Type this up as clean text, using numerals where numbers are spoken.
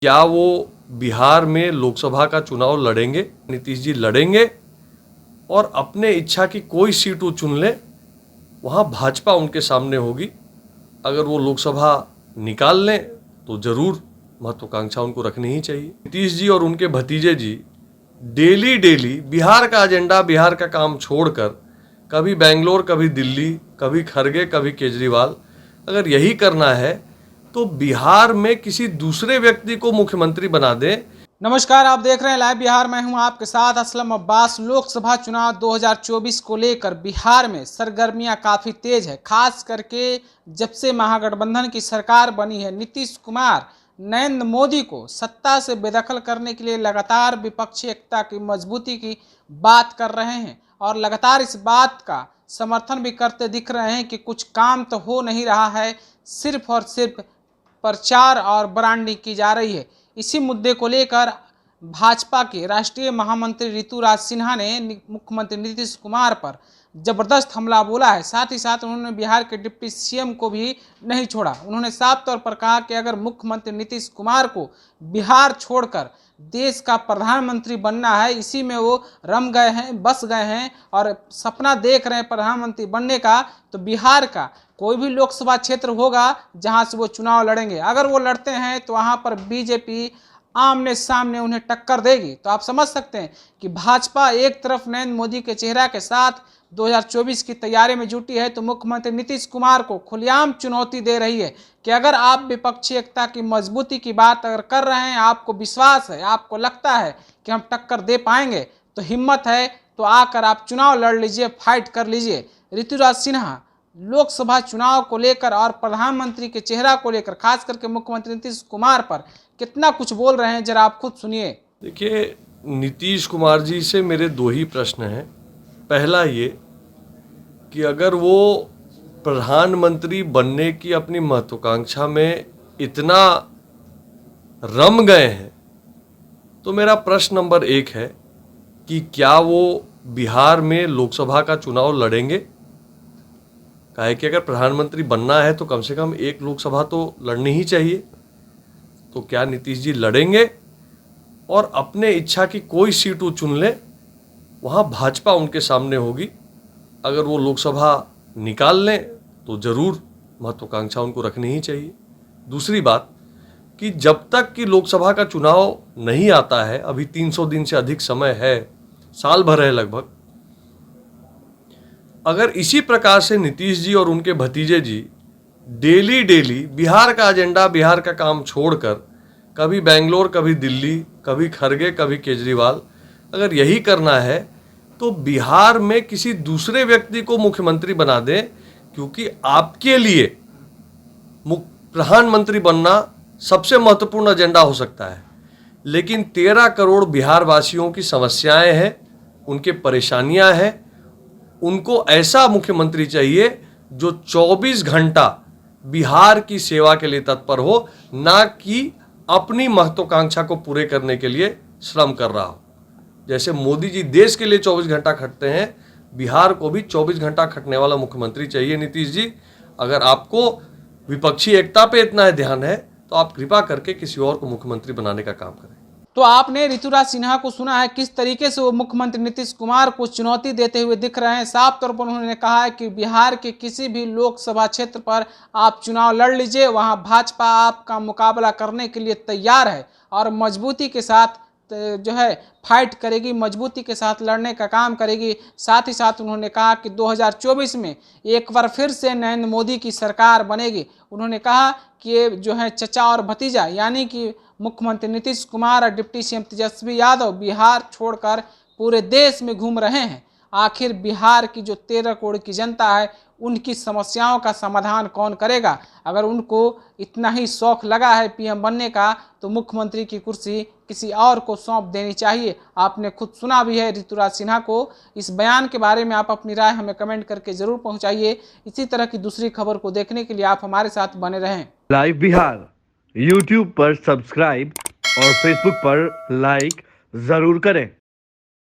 क्या वो बिहार में लोकसभा का चुनाव लड़ेंगे? नीतीश जी लड़ेंगे और अपने इच्छा की कोई सीट वो चुन ले, वहाँ भाजपा उनके सामने होगी। अगर वो लोकसभा निकाल लें तो ज़रूर महत्वाकांक्षा उनको रखनी ही चाहिए। नीतीश जी और उनके भतीजे जी डेली डेली बिहार का एजेंडा, बिहार का काम छोड़कर कभी बेंगलोर, कभी दिल्ली, कभी खरगे, कभी केजरीवाल, अगर यही करना है तो बिहार में किसी दूसरे व्यक्ति को मुख्यमंत्री बना दें। नमस्कार, आप देख रहे हैं लाइव बिहार। मैं हूं आपके साथ असलम अब्बास। लोकसभा चुनाव 2024 को लेकर बिहार में सरगर्मियां काफ़ी तेज है। खास करके जब से महागठबंधन की सरकार बनी है, नीतीश कुमार नरेंद्र मोदी को सत्ता से बेदखल करने के लिए लगातार विपक्षी एकता की मजबूती की बात कर रहे हैं और लगातार इस बात का समर्थन भी करते दिख रहे हैं कि कुछ काम तो हो नहीं रहा है, सिर्फ और सिर्फ प्रचार और ब्रांडिंग की जा रही है। इसी मुद्दे को लेकर भाजपा के राष्ट्रीय महामंत्री ऋतुराज सिन्हा ने मुख्यमंत्री नीतीश कुमार पर जबरदस्त हमला बोला है। साथ ही साथ उन्होंने बिहार के डिप्टी सीएम को भी नहीं छोड़ा। उन्होंने साफ तौर पर कहा कि अगर मुख्यमंत्री नीतीश कुमार को बिहार छोड़कर देश का प्रधानमंत्री बनना है, इसी में वो रम गए हैं, बस गए हैं और सपना देख रहे हैं प्रधानमंत्री बनने का, तो बिहार का कोई भी लोकसभा क्षेत्र होगा जहां से वो चुनाव लड़ेंगे। अगर वो लड़ते हैं तो वहां पर बीजेपी आमने सामने उन्हें टक्कर देगी। तो आप समझ सकते हैं कि भाजपा एक तरफ नरेंद्र मोदी के चेहरा के साथ 2024 की तैयारी में जुटी है, तो मुख्यमंत्री नीतीश कुमार को खुलेआम चुनौती दे रही है कि अगर आप विपक्षी एकता की मजबूती की बात अगर कर रहे हैं, आपको विश्वास है, आपको लगता है कि हम टक्कर दे पाएंगे, तो हिम्मत है तो आकर आप चुनाव लड़ लीजिए, फाइट कर लीजिए। ऋतुराज सिन्हा लोकसभा चुनाव को लेकर और प्रधानमंत्री के चेहरा को लेकर, खास करके मुख्यमंत्री नीतीश कुमार पर कितना कुछ बोल रहे हैं, जरा आप खुद सुनिए। देखिए, नीतीश कुमार जी से मेरे दो ही प्रश्न हैं। पहला ये कि अगर वो प्रधानमंत्री बनने की अपनी महत्वाकांक्षा में इतना रम गए हैं, तो मेरा प्रश्न नंबर 1 है कि क्या वो बिहार में लोकसभा का चुनाव लड़ेंगे? काहे कि अगर प्रधानमंत्री बनना है तो कम से कम एक लोकसभा तो लड़नी ही चाहिए। तो क्या नीतीश जी लड़ेंगे और अपने इच्छा की कोई सीट वो चुन ले, वहाँ भाजपा उनके सामने होगी। अगर वो लोकसभा निकाल लें तो ज़रूर महत्वाकांक्षा उनको रखनी ही चाहिए। दूसरी बात कि जब तक कि लोकसभा का चुनाव नहीं आता है, अभी 300 दिन से अधिक समय है, साल भर है लगभग, अगर इसी प्रकार से नीतीश जी और उनके भतीजे जी डेली डेली बिहार का एजेंडा, बिहार का काम छोड़कर कभी बेंगलोर, कभी दिल्ली, कभी खरगे, कभी केजरीवाल, अगर यही करना है तो बिहार में किसी दूसरे व्यक्ति को मुख्यमंत्री बना दें, क्योंकि आपके लिए प्रधानमंत्री बनना सबसे महत्वपूर्ण एजेंडा हो सकता है, लेकिन 13 करोड़ बिहार वासियों की समस्याएं हैं, उनके परेशानियां हैं। उनको ऐसा मुख्यमंत्री चाहिए जो 24 घंटा बिहार की सेवा के लिए तत्पर हो, ना कि अपनी महत्वाकांक्षा को पूरे करने के लिए श्रम कर रहा हो। जैसे मोदी जी देश के लिए 24 घंटा खटते हैं, बिहार को भी 24 घंटा खटने वाला मुख्यमंत्री चाहिए। नीतीश जी, अगर आपको विपक्षी एकता पे इतना है ध्यान है, तो आप कृपा करके किसी और को मुख्यमंत्री बनाने का काम करें। तो आपने ऋतुराज सिन्हा को सुना है किस तरीके से वो मुख्यमंत्री नीतीश कुमार को चुनौती देते हुए दिख रहे हैं। साफ तौर पर उन्होंने कहा है कि बिहार के किसी भी लोकसभा क्षेत्र पर आप चुनाव लड़ लीजिए, वहां भाजपा आपका मुकाबला करने के लिए तैयार है और मजबूती के साथ जो है फाइट करेगी, मजबूती के साथ लड़ने का काम करेगी। साथ ही साथ उन्होंने कहा कि 2024 में एक बार फिर से नरेंद्र मोदी की सरकार बनेगी। उन्होंने कहा कि ये जो है चचा और भतीजा, यानी कि मुख्यमंत्री नीतीश कुमार और डिप्टी सीएम तेजस्वी यादव बिहार छोड़कर पूरे देश में घूम रहे हैं। आखिर बिहार की जो 13 करोड़ की जनता है, उनकी समस्याओं का समाधान कौन करेगा? अगर उनको इतना ही शौक लगा है पीएम बनने का, तो मुख्यमंत्री की कुर्सी किसी और को सौंप देनी चाहिए। आपने खुद सुना भी है ऋतुराज सिन्हा को। इस बयान के बारे में आप अपनी राय हमें कमेंट करके जरूर पहुंचाइए। इसी तरह की दूसरी खबर को देखने के लिए आप हमारे साथ बने रहें। लाइव बिहार यूट्यूब पर सब्सक्राइब और फेसबुक पर लाइक जरूर करें।